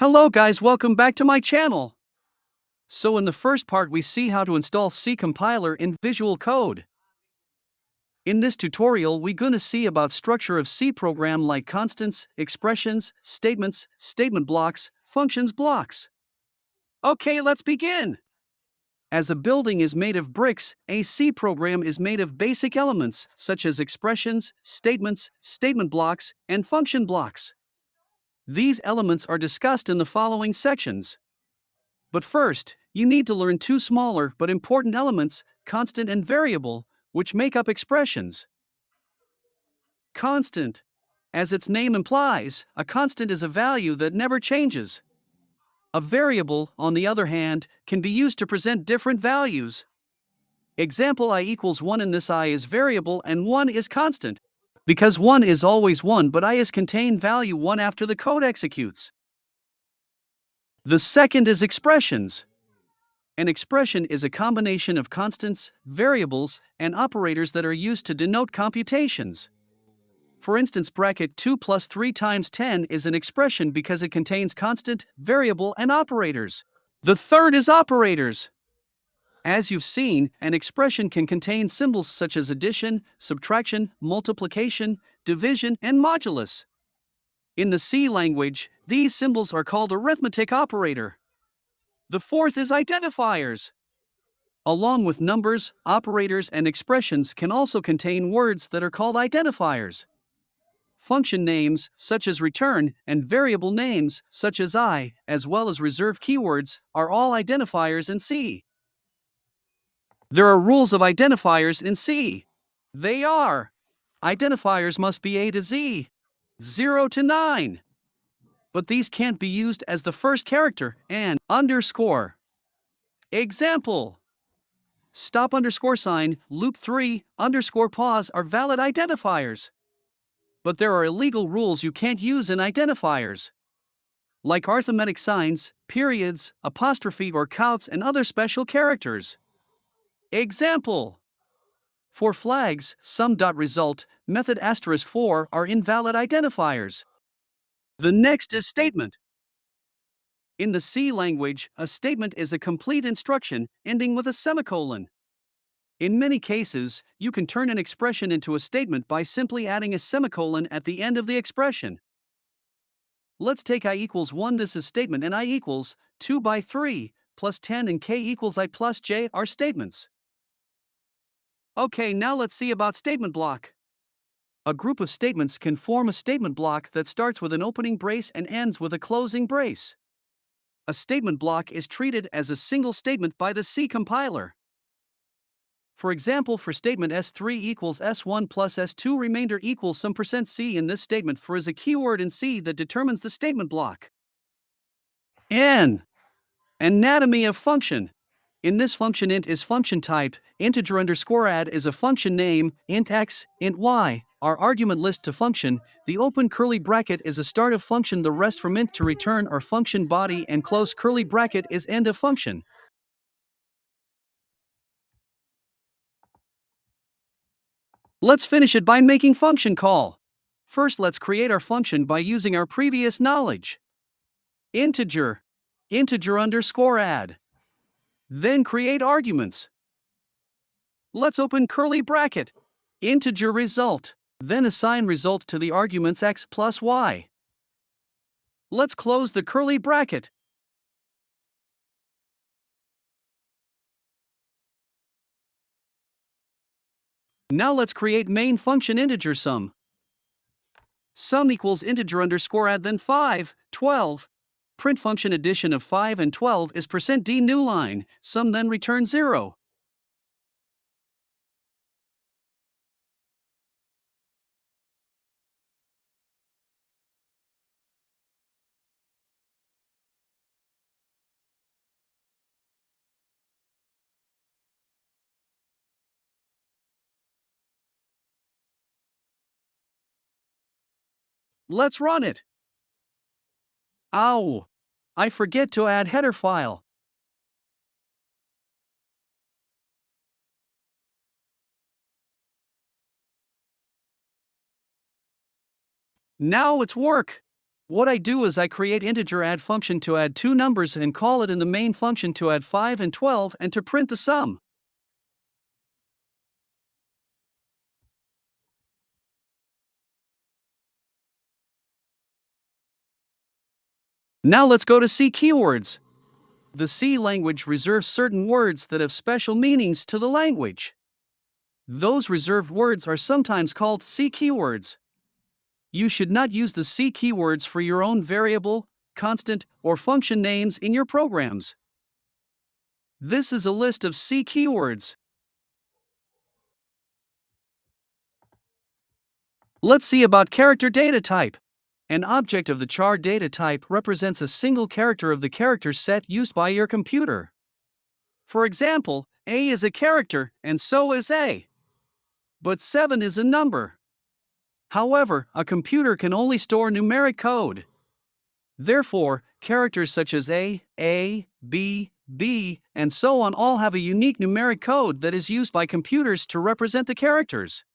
Hello guys, welcome back to my channel. So in the first part we see how to install C compiler in Visual Code. In this tutorial we gonna see about structure of C program like constants, expressions, statements, statement blocks, functions blocks. Okay, let's begin. As a building is made of bricks, a C program is made of basic elements such as expressions, statements, statement blocks, and function blocks. These elements are discussed in the following sections. But first, you need to learn two smaller but important elements, constant and variable, which make up expressions. Constant. As its name implies, a constant is a value that never changes. A variable, on the other hand, can be used to present different values. Example I equals 1 in this I is variable and 1 is constant. Because 1 is always 1 but I is contain value 1 after the code executes. The second is expressions. An expression is a combination of constants, variables, and operators that are used to denote computations. For instance, bracket 2 plus 3 times 10 is an expression because it contains constant, variable, and operators. The third is operators. As you've seen, an expression can contain symbols such as addition, subtraction, multiplication, division, and modulus. In the C language, these symbols are called arithmetic operator. The fourth is identifiers. Along with numbers, operators, and expressions can also contain words that are called identifiers. Function names, such as return, and variable names, such as I, as well as reserved keywords, are all identifiers in C. There are rules of identifiers in C. They are: identifiers must be A to Z, 0 to 9. But these can't be used as the first character and underscore. Example: stop underscore sign, loop 3, underscore pause are valid identifiers. But there are illegal rules you can't use in identifiers, like arithmetic signs, periods, apostrophe or quotes, and other special characters. Example: for flags, sum.result, method *4 are invalid identifiers. The next is statement. In the C language, a statement is a complete instruction ending with a semicolon. In many cases, you can turn an expression into a statement by simply adding a semicolon at the end of the expression. Let's take I equals 1, this is statement, and I equals 2 by 3, plus 10 and k equals I plus j are statements. Okay, now let's see about statement block. A group of statements can form a statement block that starts with an opening brace and ends with a closing brace. A statement block is treated as a single statement by the C compiler. For example, for statement S3 equals S1 plus S2 remainder equals some percent %C in this statement, for is a keyword in C that determines the statement block. N. Anatomy of function. In this function, int is function type, integer underscore add is a function name, int x, int y are argument list to function, the open curly bracket is a start of function, the rest from int to return are function body, and close curly bracket is end of function. Let's finish it by making function call. First, let's create our function by using our previous knowledge. Integer underscore add. Then create arguments. Let's open curly bracket. Integer result. Then assign result to the arguments x plus y. Let's close the curly bracket. Now let's create main function integer sum. Sum equals integer underscore add, then 5, 12. Print function addition of 5 and 12 is %d new line, sum then return 0. Let's run it. Ow! I forget to add header file. Now it's work. What I do is I create integer add function to add two numbers and call it in the main function to add 5 and 12 and to print the sum. Now let's go to C keywords. The C language reserves certain words that have special meanings to the language. Those reserved words are sometimes called C keywords. You should not use the C keywords for your own variable, constant, or function names in your programs. This is a list of C keywords. Let's see about character data type. An object of the char data type represents a single character of the character set used by your computer. For example, A is a character, and so is A. But 7 is a number. However, a computer can only store numeric code. Therefore, characters such as A, B, and so on all have a unique numeric code that is used by computers to represent the characters.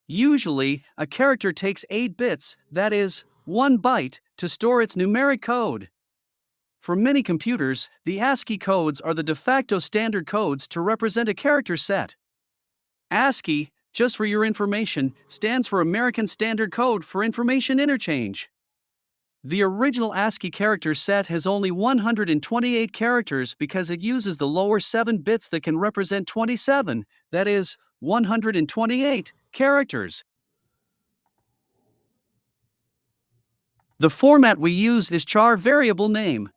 Usually, a character takes 8 bits, that is, 1 byte, to store its numeric code. For many computers, the ASCII codes are the de facto standard codes to represent a character set. ASCII, just for your information, stands for American Standard Code for Information Interchange. The original ASCII character set has only 128 characters because it uses the lower 7 bits that can represent 27, that is, 128 characters. The format we use is char variable name.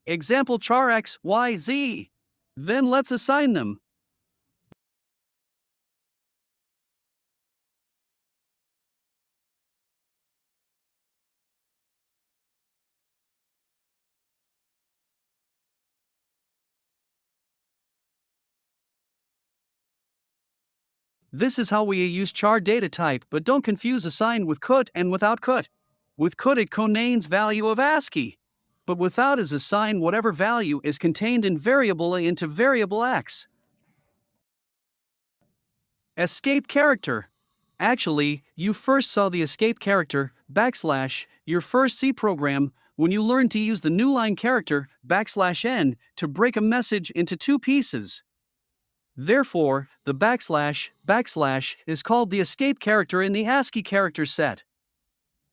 Example char x, y, z. Then let's assign them. This is how we use char data type, but don't confuse assign with cut and without cut. With cut it contains value of ASCII, but without is assign whatever value is contained in variable A into variable X. Escape character. Actually, you first saw the escape character, your first C program, when you learned to use the new line character, n, to break a message into two pieces. Therefore, the backslash is called the escape character in the ASCII character set.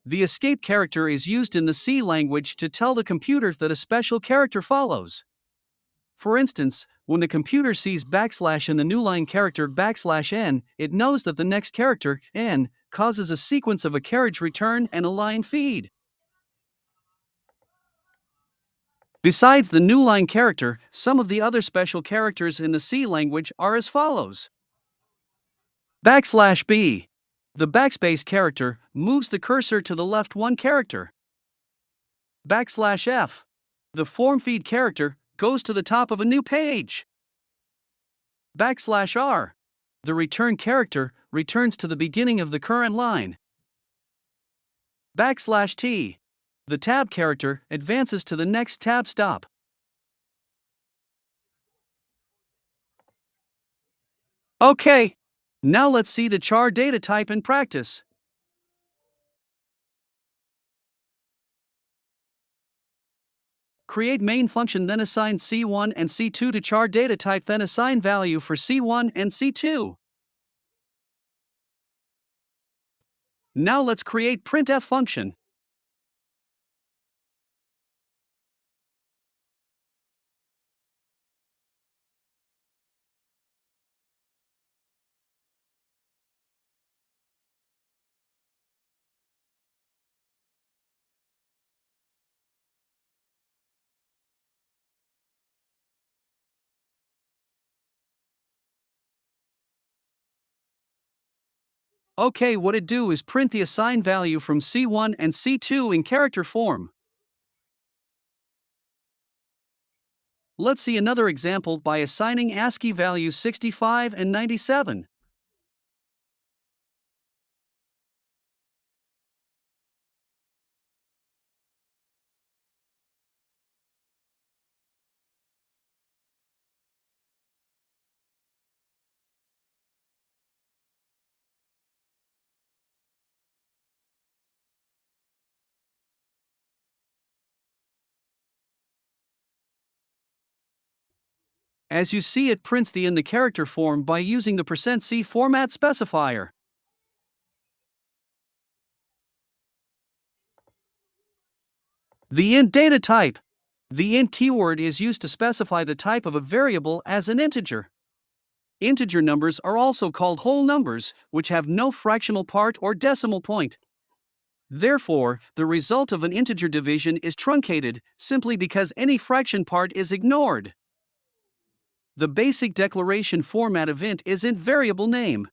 The escape character is used in the C language to tell the computer that a special character follows. For instance, when the computer sees backslash in the new line character n, it knows that the next character, n, causes a sequence of a carriage return and a line feed. Besides the new line character, some of the other special characters in the C language are as follows. \b. The backspace character moves the cursor to the left one character. \f. The form feed character goes to the top of a new page. \r. The return character returns to the beginning of the current line. \t. The tab character advances to the next tab stop. Okay, now let's see the char data type in practice. Create main function, then assign C1 and C2 to char data type, then assign value for C1 and C2. Now let's create printf function. Okay, what it do is print the assigned value from C1 and C2 in character form. Let's see another example by assigning ASCII values 65 and 97. As you see, it prints the in the character form by using the %C format specifier. The int data type. The int keyword is used to specify the type of a variable as an integer. Integer numbers are also called whole numbers, which have no fractional part or decimal point. Therefore, the result of an integer division is truncated simply because any fraction part is ignored. The basic declaration format of int is int variable name.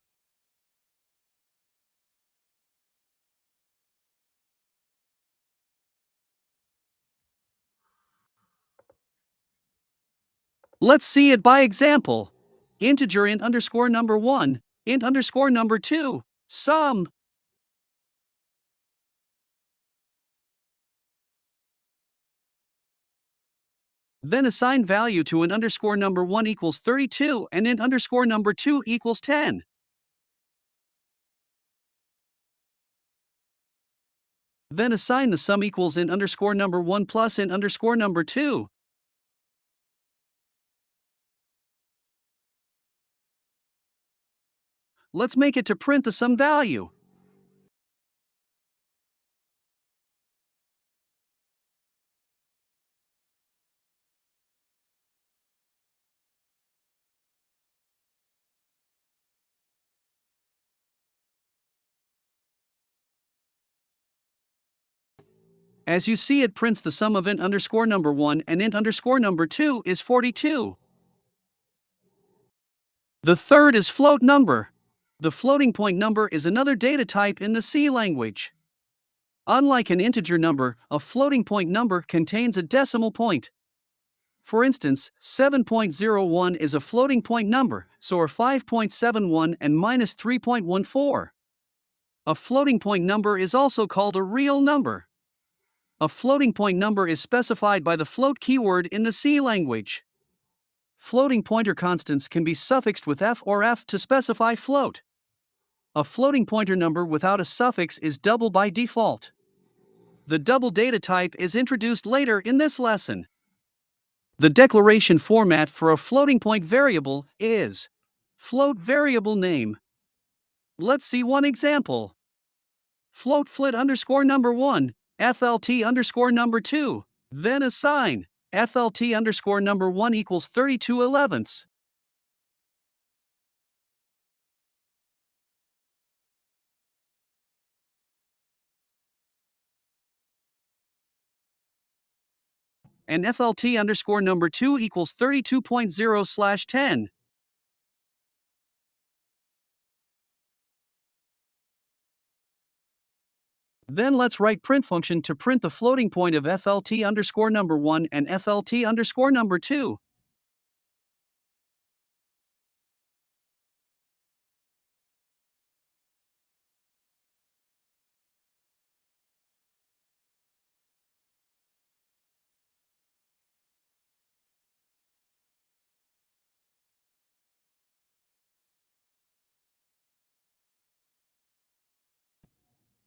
Let's see it by example. Integer int underscore number 1, int underscore number 2, sum. Then assign value to int underscore number 1 equals 32 and int underscore number 2 equals 10. Then assign the sum equals int underscore number 1 plus int underscore number 2. Let's make it to print the sum value. As you see, it prints the sum of int underscore number 1 and int underscore number 2 is 42. The third is float number. The floating point number is another data type in the C language. Unlike an integer number, a floating point number contains a decimal point. For instance, 7.01 is a floating point number, so are 5.71 and minus 3.14. A floating point number is also called a real number. A floating point number is specified by the float keyword in the C language. Floating pointer constants can be suffixed with f or f to specify float. A floating pointer number without a suffix is double by default. The double data type is introduced later in this lesson. The declaration format for a floating point variable is float variable name. Let's see one example. Float flit underscore number 1, FLT underscore number 2, then assign FLT underscore number 1 equals 32/11. And FLT underscore number 2 equals 32.0/10. Then let's write print function to print the floating point of FLT underscore number 1 and FLT underscore number 2.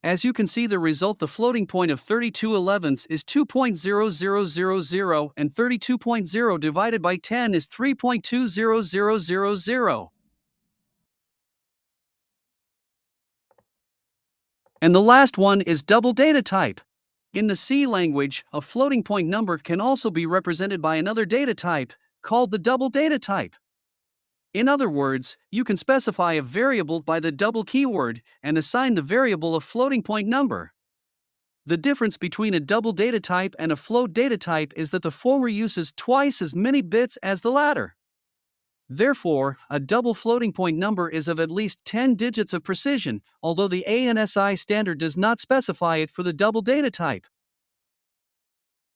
As you can see, the result, the floating point of 32/11 is 2.0000 and 32.0 divided by 10 is 3.20000. And the last one is double data type. In the C language, a floating point number can also be represented by another data type, called the double data type. In other words, you can specify a variable by the double keyword and assign the variable a floating point number. The difference between a double data type and a float data type is that the former uses twice as many bits as the latter. Therefore, a double floating point number is of at least 10 digits of precision, although the ANSI standard does not specify it for the double data type.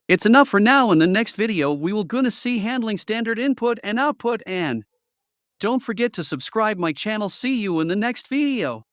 It's enough for now. In the next video, we will gonna see handling standard input and output, and don't forget to subscribe my channel. See you in the next video.